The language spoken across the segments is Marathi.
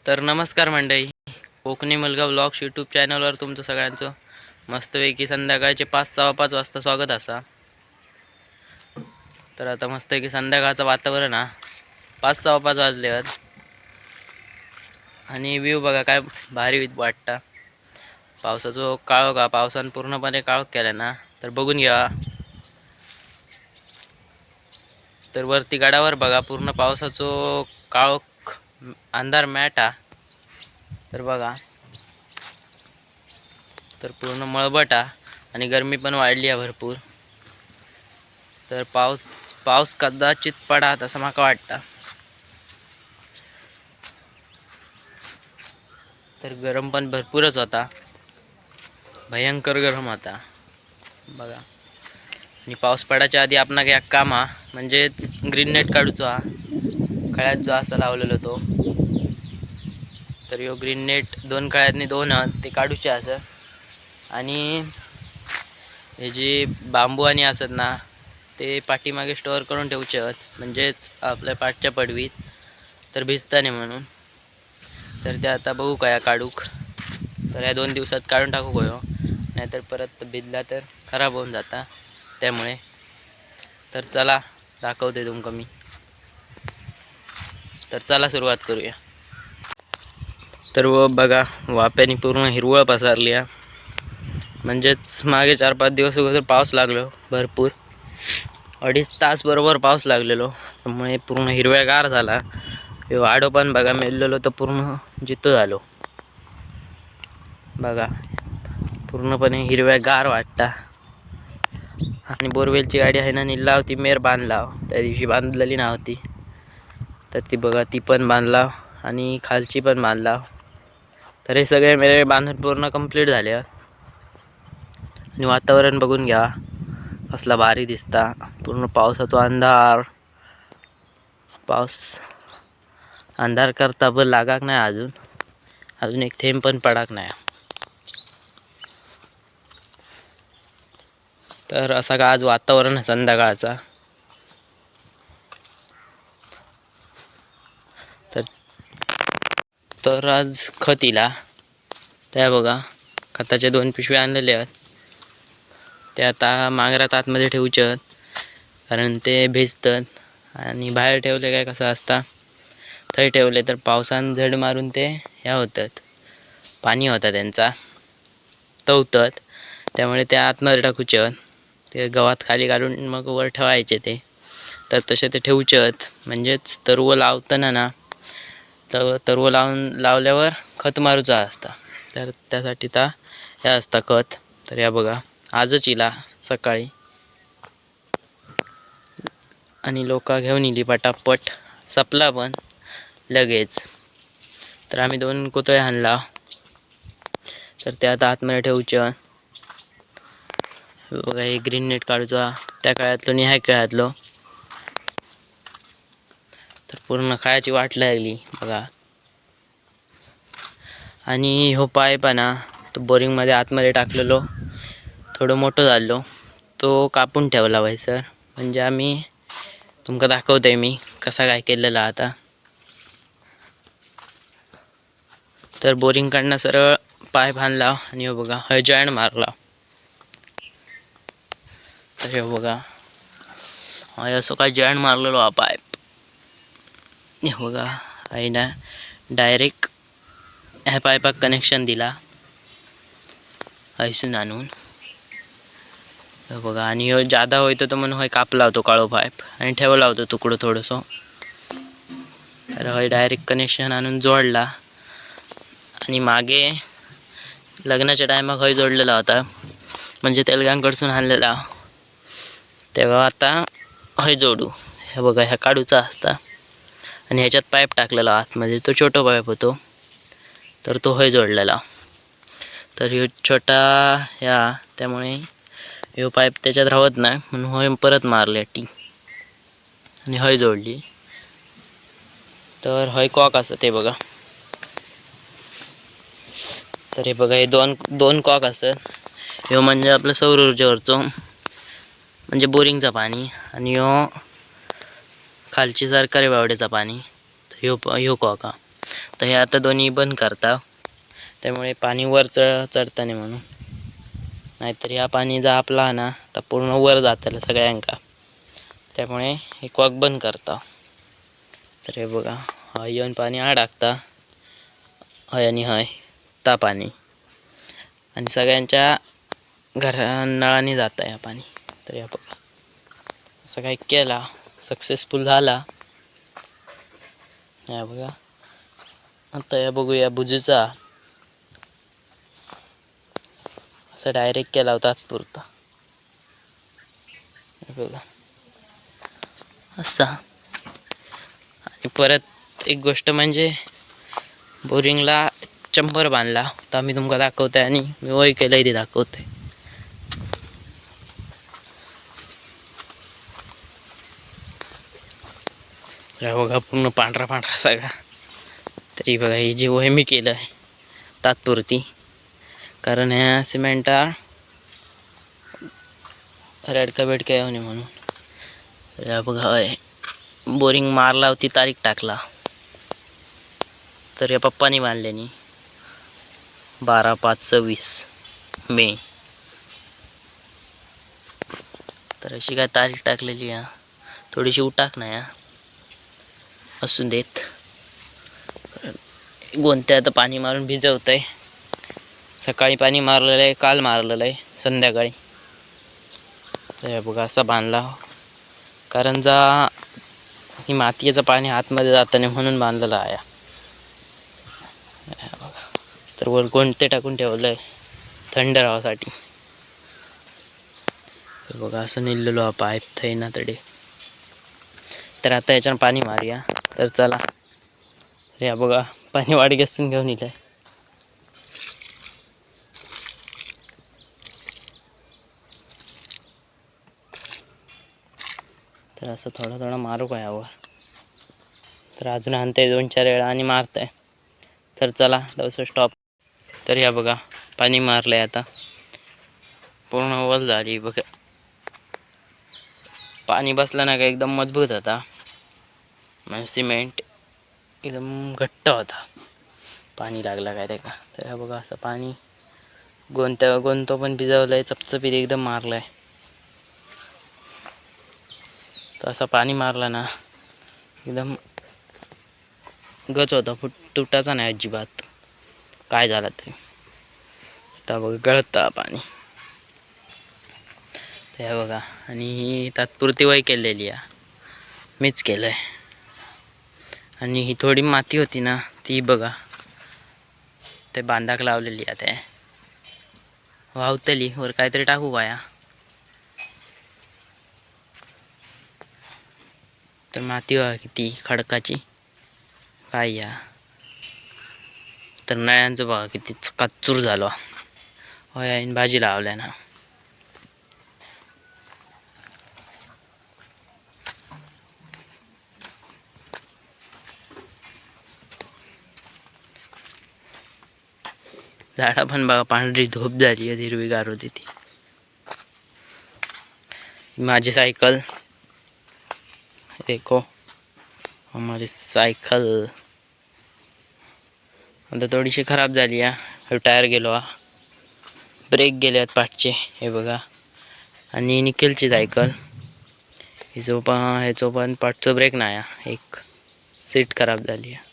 तर नमस्कार मंडळी, कोकणी मुलगा व्लॉग्स यूट्यूब चॅनलवर तुमचं सगळ्यांचं मस्तपैकी संध्याकाळचे 5:15 वाजता स्वागत असा. तर आता मस्तपैकी संध्याकाळचं वातावरण हा 5:15 वाजल्यावर आणि व्ह्यू बघा काय भारी वाटता. पावसाचं काळोख हा पावसानं पूर्णपणे काळोख केला ना, तर बघून घ्या. तर वरती गडावर बघा पूर्ण पावसाचं काळोख अंधार मॅट हा. तर बघा, तर पूर्ण मळबट हा आणि गरमी पण वाढली आहे भरपूर. तर पाऊस कदाचित पडा असं माका वाटतं. तर गरम पण भरपूरच होता, भयंकर गरम होता बघा. आणि पाऊस पडायच्या आधी आपण एक काम हा म्हणजेच ग्रीन नेट काढूचो हा, कळ्यात जो असा लावलेलो तो. तर यो ग्रीन नेट 2 कळ्यातनी 2 ते काढूचे असं. आणि हे जे बांबू आणि असत ना, ते पाठीमागे स्टोअर करून ठेवचे म्हणजेच आपल्या पाठच्या पडवीत तर भिजता नाही म्हणून. तर ते आता बघू काय काढूक. तर या 2 दिवसात काढून टाकू गयो, नाहीतर परत भिजला तर खराब होऊन जाता. त्यामुळे तर चला दाखवते तुमका मी. तर चला सुरुवात करूया. तर बघा वाप्याने पूर्ण हिरवळ पसरली आहे. म्हणजेच मागे 4-5 दिवस अगोदर पाऊस लागलो भरपूर, 2.5 तास बरोबर पाऊस लागलेलो. त्यामुळे पूर्ण हिरव्यागार झाला. आडो पण बघा मेललेलो तर पूर्ण जितो झालो बघा. पूर्णपणे हिरव्यागार वाटता. आणि बोरवेलची गाडी आहे ना, निल्ला होती मेर बांधला, त्या दिवशी बांधलेली नव्हती. तर ती बघा ती पण बांधला आणि खालची पण बांधला. तर हे सगळे मेरे बांधून पूर्ण कंप्लीट झाले. आणि वातावरण बघून घ्या कसला भारी दिसता. पूर्ण पावसाचा अंधार, पाऊस अंधार करता पण लागाक नाही. अजून एक थेंब पण पडाक नाही. तर असा का आज वातावरण आहे संध्याकाळचा. तर आज खत इला, त्या बघा खताच्या 2 पिशव्या आणलेल्या आहेत. ते आता मांगरात आतमध्ये ठेवूचे आहेत, कारण ते भिजतात. आणि बाहेर ठेवले काय कसं असता, थंय ठेवले तर पावसान झड मारून ते ह्या होतात, पाणी होता त्यांचा तवतात. त्यामुळे ते आतमध्ये टाकूचे आहेत. ते गव्हात खाली काढून मग वर ठेवायचे ते. तर तसे ते ठेवूचे आहेत. म्हणजेच तरव लावताना ना, तर तरव लावल्यावर खत मारूचा असता. तर त्यासाठी हे असता खत. तर या बघा आजच इला सकाळी, आणि लोक घेऊन इली पटापट, सपला पण लगेच. तर आम्ही 2 कोतळे आणला. तर ते आता आतमध्ये ठेवूचे. बघा हे ग्रीन नेट काढूचा त्या काळातलो आणि ह्या काळातलो. तर पूर्ण खायची वाट लागली बघा. आणि हो पाईप आहे ना, तो बोरिंगमध्ये आतमध्ये टाकलेलो, थोडं मोठं झालो, तो कापून ठेवला भाई सर. म्हणजे आम्ही तुमका दाखवते मी कसा काय केलेला आता. तर बोरिंग काढणं सरळ पाईप आणला आणि हो बघा हे जॉईंट मारला. तर हे बघा असं काय जॉईंट मारलेलो हा पाईप. हे बघा आहे ना, डायरेक्ट ह्या पाईपाक कनेक्शन दिला हैसून आणून. बघा आणि ह्यो जादा होतो तर म्हणून कापला होतो काळो पाईप आणि ठेवला होतो तुकडं थोडंसं. तर हय डायरेक्ट कनेक्शन आणून जोडला. आणि मागे लग्नाच्या टायमाक हय जोडलेला होता, म्हणजे तेलगांकडसून आणलेला. तेव्हा आता हय जोडू. हे बघा ह्या काढूचा असता आणि ह्याच्यात पाईप टाकलेला आतमध्ये, तो छोटा पाईप होतो. तर तो हय जोडलेला. तर ह्यो छोटा ह्या, त्यामुळे ह्यो पाईप त्याच्यात राहत नाही म्हणून हय परत मारली टी आणि हय जोडली. तर हय कॉक असतं ते बघा. तर हे बघा हे दोन कॉक असतात. ह्यो म्हणजे आपलं सौर ऊर्जेवरचो म्हणजे बोरिंगचा पाणी, आणि ह्यो खालची सरकारी बावड्याचा पाणी. तर ह्यो कॉक हा. तर हे आता दोन्ही बंद करता, त्यामुळे पाणी वर चढतं नाही म्हणून. नाहीतर ह्या पाणी जर आपला ना तर पूर्ण वर जातलं सगळ्यांका, त्यामुळे हे कॉक बंद करता. तर हे बघा, हय येऊन पाणी टाकता, हय आणि हय ता पाणी, आणि सगळ्यांच्या घरा नळाने जातं या पाणी. तर या बघा असं काही केला, सक्सेसफुल झाला. या बघा आता या बघूया बुजूचा असं डायरेक्ट केला होता तात्पुरता. बघा असा. आणि परत एक गोष्ट म्हणजे बोरिंगला चंबर बांधला तर आम्ही तुमका दाखवतोय, आणि मी वय केलंय ते दाखवतोय. बघा पूर्ण पांढरा पांढरा सगळा. तरी बघा ही जी वय मी केलं आहे तात्पुरती, कारण ह्या सिमेंटा रेडका बेडका येऊ नये म्हणून. तर बघा हय बोरिंग मारला होती, तारीख टाकला. तर या पप्पानी बांधल्यानी 12/5/26 मे. तर अशी काय तारीख टाकलेली आहे, थोडीशी उटाक नाही असून देत. गोंत्यात पाणी मारून भिजवत आहे. सकाळी पाणी मारलेलं आहे, काल मारलेलं आहे संध्याकाळी. तर बघा असा बांधला, कारण ही मातीचं पाणी आतमध्ये जातं नाही म्हणून बांधलेलं आहे. बघा तर वर गोंते टाकून ठेवलंय थंड राहासाठी. बघा असं निघलेलो हा पाईप थै ना तडे. तर आता याच्यानं पाणी मारूया. तर चला, या बघा पाणी वाढ घेऊन येईल. तर असं थोडं थोडं मारू का यावर. तर अजून आणतंय 2-4 वेळा आणि मारतंय. तर चला दवस स्टॉप. तर या बघा पाणी मारलंय, आता पूर्ण वल झाली बघा. पाणी बसलं ना का एकदम मजबूत होता, म्हणजे सिमेंट एकदम घट्ट होता पाणी लागला काय त्याका. तर हा बघा असं पाणी गोंतो पण भिजवलंय, चपचपीत एकदम मारलंय. तर असं पाणी मारला ना एकदम गच होता, तुटाचा नाही अजिबात काय झालं तरी. आता बघा गळतं पाणी. तर बघा, आणि ही तात्पुरती वय केलेली आहे, मीच केलंय. आणि ही थोडी माती होती ना ती बघा ते बांधाक लावलेली आहे, ते वावतली वर काहीतरी टाकू का या. तर माती बघा किती खडकाची काय या. तर नळ्यांचं बघा किती चकाचूर झालो. होय आईन भाजी लावल्या ना. झाडा पण बघा पांढरी धूप झाली, हिरवीगार होती ती. माझी सायकल देखो, हमारी सायकल आता थोडीशी खराब झाली आहे. टायर गेलो, ब्रेक गेले आहेत पाठचे हे बघा. आणि निकेलची सायकल ह्याचो पण पाठचं ब्रेक नाही, एक सीट खराब झाली आहे,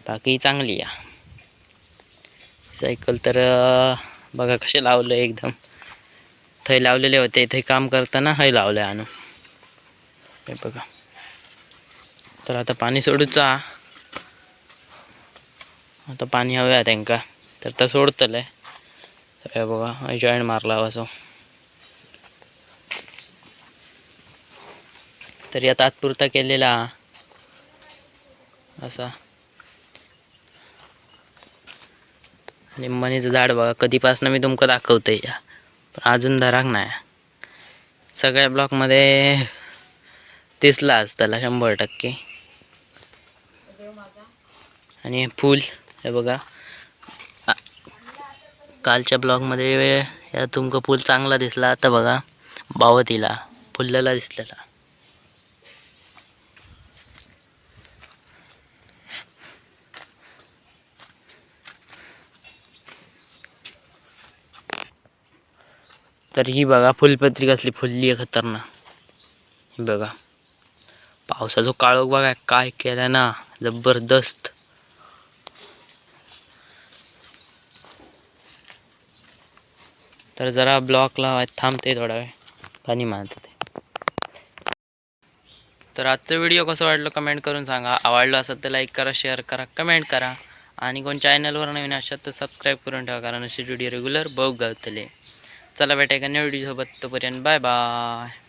बाकी चांगली आहे सायकल. तर बघा कसे लावलं एकदम थै लावलेले होते, इथे काम करताना हय लावले आणून हे बघा. तर आता पाणी सोडूचा, आता पाणी हवं त्यांका, तर सोडतलंय. तर बघा जॉईंट मारला असं. तर या तात्पुरता केलेला असा. लिंबाणीचं झाड बघा कधीपासून मी तुमका दाखवतोय, पण अजून धराक नाही. सगळ्या ब्लॉकमध्ये दिसला असताला 100%. आणि फूल हे बघा कालच्या ब्लॉगमध्ये या तुमका फूल चांगला दिसला, आता बघा बावतीला फुललेला दिसलेला. तर ही बघा फुलपत्री कसली फुलली आहे खतरनाक. ही बघा पावसाचा काळोख बघा काय केला ना, जबरदस्त. तर जरा ब्लॉक लावायला थांबते थोडा वेळ, पाणी मारते. तर आजचं व्हिडिओ कसं वाटलं कमेंट करून सांगा. आवडलं असेल तर लाईक करा, शेअर करा, कमेंट करा. आणि कोण चॅनलवर नवीन असाल तर सबस्क्राईब करून ठेवा, कारण असे व्हिडिओ रेग्युलर बघ गावतले. चला भेटा एका नवीन व्हिडिओसोबत, तोपर्यंत बाय बाय.